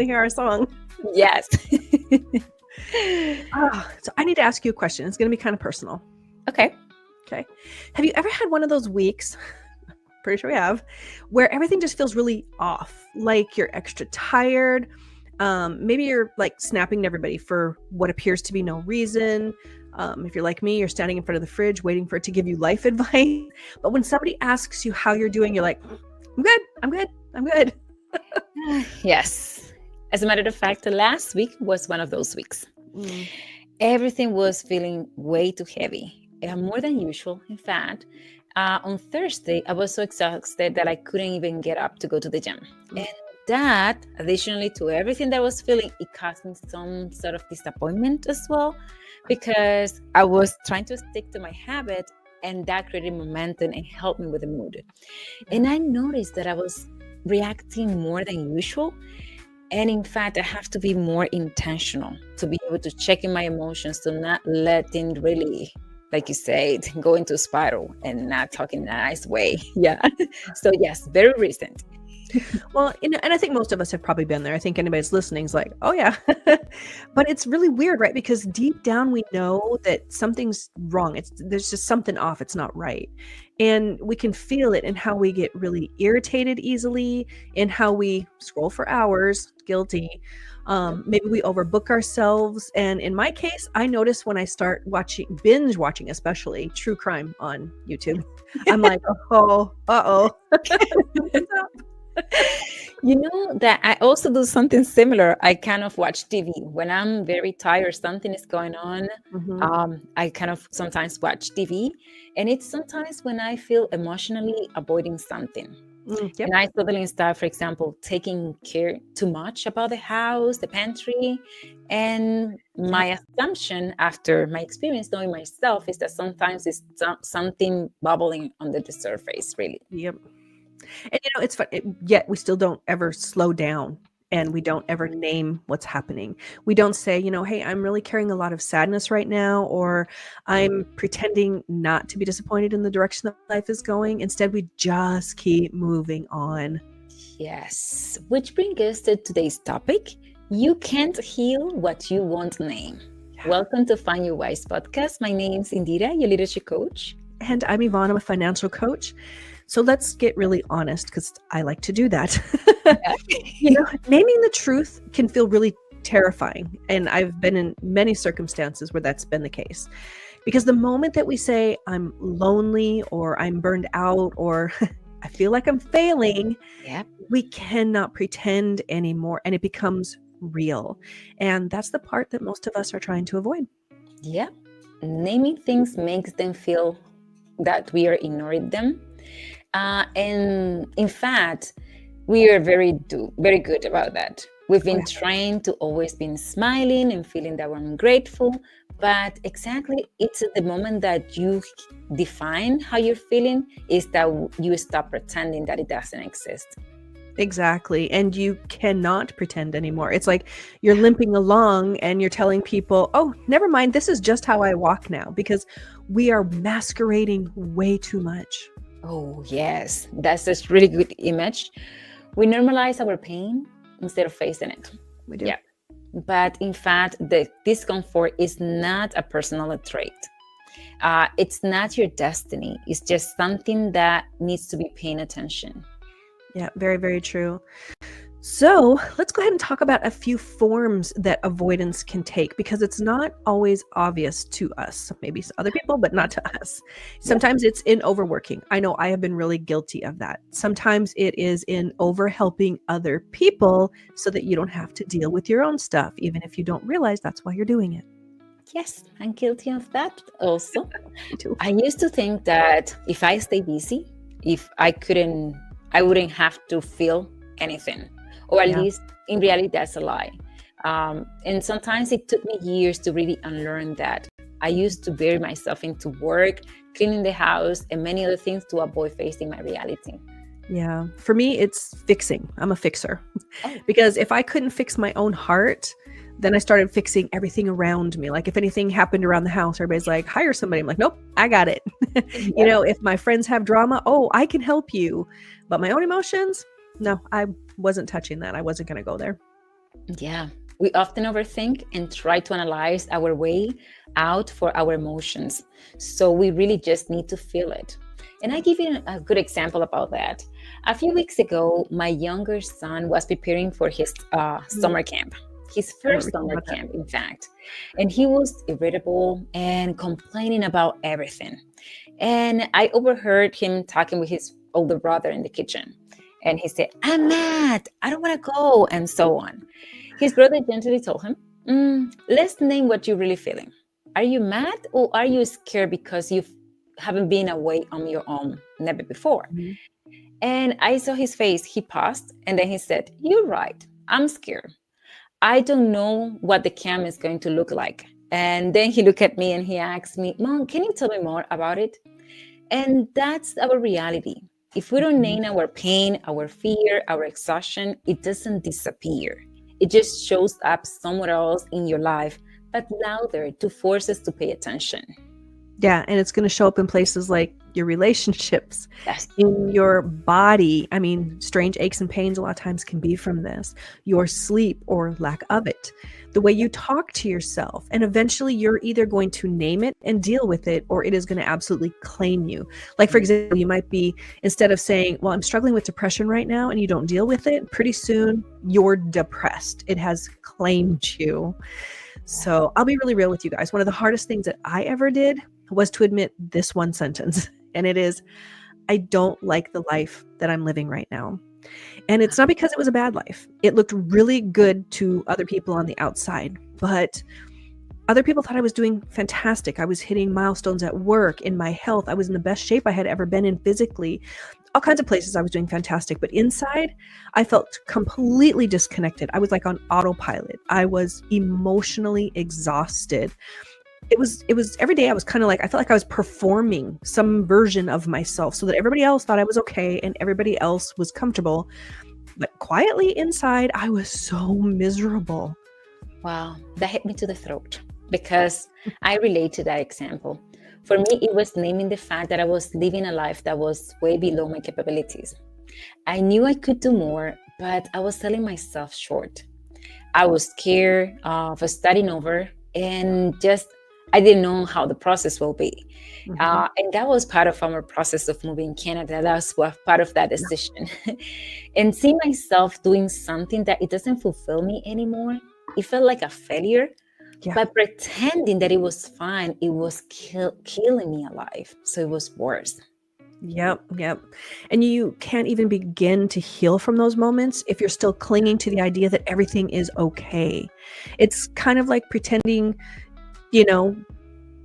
hear our song. Yes. So I need to ask you a question. It's going to be kind of personal. Okay. Have you ever had one of those weeks, pretty sure we have, where everything just feels really off? Like you're extra tired. Maybe you're like snapping at everybody for what appears to be no reason. If you're like me, you're standing in front of the fridge waiting for it to give you life advice. But when somebody asks you how you're doing, you're like, I'm good. Yes. As a matter of fact, last week was one of those weeks. Everything was feeling way too heavy, more than usual. In fact, on Thursday, I was so exhausted that I couldn't even get up to go to the gym. And that, additionally to everything that I was feeling, it caused me some sort of disappointment as well, because I was trying to stick to my habit, and that created momentum and helped me with the mood. And I noticed that I was reacting more than usual. And in fact, I have to be more intentional to be able to check in my emotions, to not letting really, like you said, go into a spiral and not talking in a nice way. Yeah. So yes, very recent. Well, and I think most of us have probably been there. I think anybody that's listening is like, oh yeah. But it's really weird, right? Because deep down we know that something's wrong. There's just something off. It's not right. And we can feel it in how we get really irritated easily, in how we scroll for hours, guilty. Maybe we overbook ourselves. And in my case, I notice when I start binge watching, especially true crime on YouTube, I'm like, uh-oh. You know that I also do something similar. I kind of watch TV when I'm very tired, something is going on. I kind of sometimes watch TV, and it's sometimes when I feel emotionally avoiding something. Yep. And I suddenly start, for example, taking care too much about the house, the pantry. And my assumption after my experience knowing myself is that sometimes it's something bubbling under the surface, really. Yep. And it's fun. Yet we still don't ever slow down, and we don't ever name what's happening. We don't say, hey, I'm really carrying a lot of sadness right now, or I'm pretending not to be disappointed in the direction that life is going. Instead, we just keep moving on. Yes. Which brings us to today's topic. You can't heal what you won't name. Yeah. Welcome to Find Your Wise podcast. My name is Yndhira, your leadership coach. And I'm Yvonne, I'm a financial coach. So let's get really honest, because I like to do that. Naming the truth can feel really terrifying. And I've been in many circumstances where that's been the case. Because the moment that we say, I'm lonely, or I'm burned out, or I feel like I'm failing, we cannot pretend anymore. And it becomes real. And that's the part that most of us are trying to avoid. Yeah. Naming things makes them feel that we are ignoring them. And in fact, we are very good about that. We've been trained to always be smiling and feeling that we're grateful. But exactly, it's at the moment that you define how you're feeling is that you stop pretending that it doesn't exist. Exactly. And you cannot pretend anymore. It's like you're limping along and you're telling people, oh, never mind, this is just how I walk now, because we are masquerading way too much. Oh, yes. That's a really good image. We normalize our pain instead of facing it. We do. Yeah. But in fact, the discomfort is not a personal trait. It's not your destiny. It's just something that needs to be paying attention. Yeah, very, very true. So let's go ahead and talk about a few forms that avoidance can take, because it's not always obvious to us, maybe to other people, but not to us. Sometimes it's in overworking. I know I have been really guilty of that. Sometimes it is in overhelping other people so that you don't have to deal with your own stuff, even if you don't realize that's why you're doing it. Yes, I'm guilty of that also. Me too. I used to think that if I stay busy, I wouldn't have to feel anything. Or at least in reality, that's a lie. And sometimes it took me years to really unlearn that. I used to bury myself into work, cleaning the house, and many other things to avoid facing my reality. Yeah. For me, it's fixing. I'm a fixer. Because if I couldn't fix my own heart, then I started fixing everything around me. Like if anything happened around the house, everybody's like, hire somebody. I'm like, nope, I got it. If my friends have drama, I can help you. But my own emotions, no, I wasn't touching that. I wasn't going to go there. Yeah. We often overthink and try to analyze our way out for our emotions. So we really just need to feel it. And I give you a good example about that. A few weeks ago, my younger son was preparing for his Mm, summer camp, his I remember first reading summer about that. camp, in fact. And he was irritable and complaining about everything. And I overheard him talking with his older brother in the kitchen. And he said, I'm mad. I don't want to go, and so on. His brother gently told him, let's name what you're really feeling. Are you mad or are you scared because you haven't been away on your own, never before? Mhm. And I saw his face. He paused and then he said, you're right. I'm scared. I don't know what the camp is going to look like. And then he looked at me and he asked me, Mom, can you tell me more about it? And that's our reality. If we don't Mhm. name our pain, our fear, our exhaustion, it doesn't disappear. It just shows up somewhere else in your life, but louder to force us to pay attention. Yeah, and it's gonna show up in places like your relationships, Yes. in your body. I mean, strange aches and pains a lot of times can be from this, your sleep or lack of it, the way you talk to yourself, and eventually you're either going to name it and deal with it, or it is gonna absolutely claim you. Like, for example, you might be, instead of saying, "Well, I'm struggling with depression right now," and you don't deal with it, pretty soon you're depressed. It has claimed you. So I'll be really real with you guys. One of the hardest things that I ever did was to admit this one sentence, and it is, I don't like the life that I'm living right now. And it's not because it was a bad life. It looked really good to other people on the outside, but other people thought I was doing fantastic. I was hitting milestones at work, in my health. I was in the best shape I had ever been in physically. All kinds of places I was doing fantastic, but inside, I felt completely disconnected. I was like on autopilot. I was emotionally exhausted. It was every day I was kind of like, I felt like I was performing some version of myself so that everybody else thought I was okay and everybody else was comfortable. But quietly inside, I was so miserable. Wow, that hit me to the throat because I relate to that example. For me, it was naming the fact that I was living a life that was way below my capabilities. I knew I could do more, but I was selling myself short. I was scared of starting over and just I didn't know how the process will be. Mhm. And that was part of our process of moving Canada. That was part of that Yeah. decision. And see myself doing something that it doesn't fulfill me anymore. It felt like a failure, Yeah. but pretending that it was fine, it was killing me alive. So it was worse. Yep, yep. And you can't even begin to heal from those moments if you're still clinging to the idea that everything is okay. It's kind of like pretending, you know,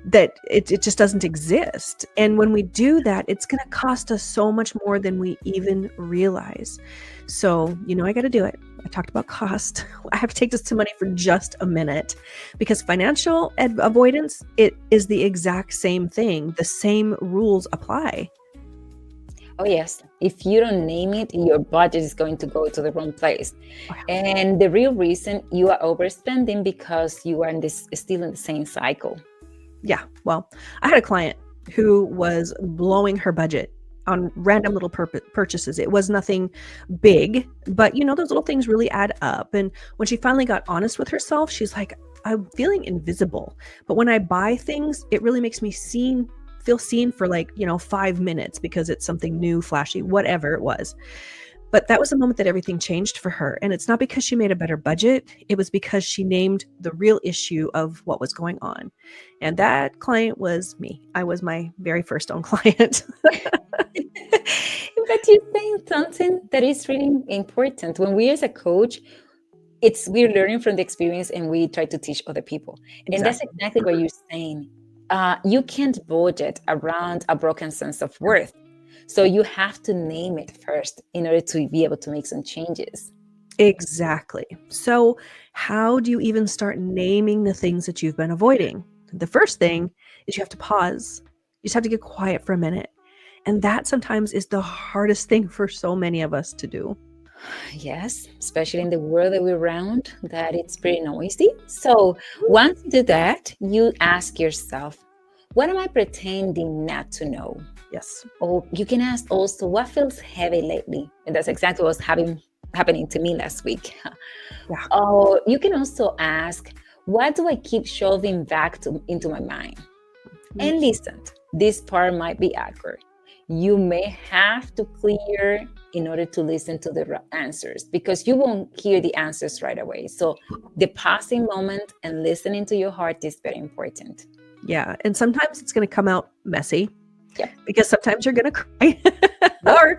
that it just doesn't exist. And when we do that, it's going to cost us so much more than we even realize. So, I got to do it. I talked about cost. I have to take this to money for just a minute because financial avoidance, it is the exact same thing. The same rules apply. Oh, yes. If you don't name it, your budget is going to go to the wrong place. Oh, yeah. And the real reason you are overspending because you are still in the same cycle. Yeah. Well, I had a client who was blowing her budget on random little purchases. It was nothing big, but those little things really add up. And when she finally got honest with herself, she's like, I'm feeling invisible. But when I buy things, it really makes me feel seen for like, 5 minutes because it's something new, flashy, whatever it was. But that was the moment that everything changed for her. And it's not because she made a better budget, it was because she named the real issue of what was going on. And that client was me. I was my very first own client. But you're saying something that is really important. When we as a coach, we're learning from the experience and we try to teach other people. And that's Exactly. exactly what you're saying. You can't budget around a broken sense of Yeah. worth. So you have to name it first in order to be able to make some changes. Exactly. So, how do you even start naming the things that you've been avoiding? The first thing is you have to pause. You just have to get quiet for a minute. And that sometimes is the hardest thing for so many of us to do. Yes, especially in the world that we're around, that it's pretty noisy. So once you do that, you ask yourself, what am I pretending not to know? Yes. Or you can ask also, what feels heavy lately? And that's exactly what's happening happening to me last week. Yeah. Oh, you can also ask, what do I keep shoving back into my mind? And listen, this part might be awkward. You may have to clear in order to listen to the answers, because you won't hear the answers right away. So the pausing moment and listening to your heart is very important. Yeah. And sometimes it's going to come out messy. Yep. Because sometimes you're going to cry or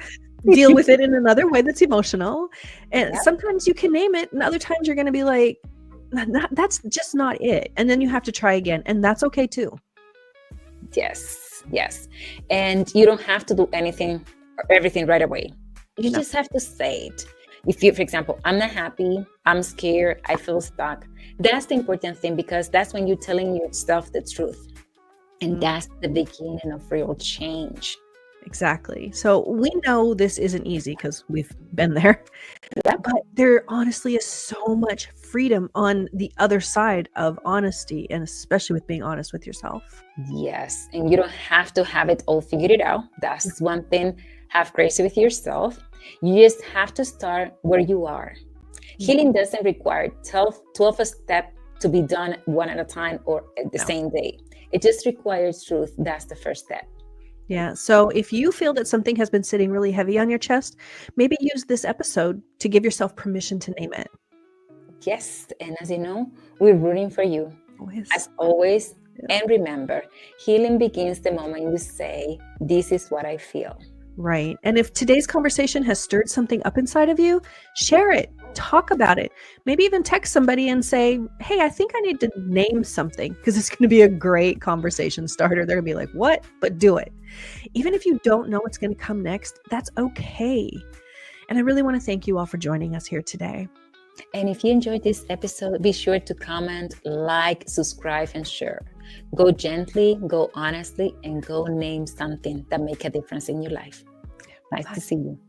deal with it in another way that's emotional. And sometimes you can name it, and other times you're going to be like, that's just not it. And then you have to try again. And that's okay too. Yes. And you don't have to do anything or everything right away. You just have to say it. If you, for example, I'm not happy, I'm scared, I feel stuck. That's the important thing, because that's when you're telling yourself the truth. And that's the beginning of real change. Exactly. So we know this isn't easy because we've been there. Yeah. But there honestly is so much freedom on the other side of honesty, and especially with being honest with yourself. Yes. And you don't have to have it all figured out. That's one thing. Have grace with yourself. You just have to start where you are. Healing doesn't require 12 steps to be done one at a time or at the same day. It just requires truth. That's the first step. Yeah. So if you feel that something has been sitting really heavy on your chest, maybe use this episode to give yourself permission to name it. Yes. And as you know, we're rooting for you. As always. And remember, healing begins the moment you say, this is what I feel. Right. And if today's conversation has stirred something up inside of you, share it. Talk about it. Maybe even text somebody and say, hey, I think I need to name something, because it's going to be a great conversation starter. They're going to be like, what? But do it. Even if you don't know what's going to come next, that's okay. And I really want to thank you all for joining us here today. And if you enjoyed this episode, be sure to comment, like, subscribe, and share. Go gently, go honestly, and go name something that make a difference in your life. Nice to see you.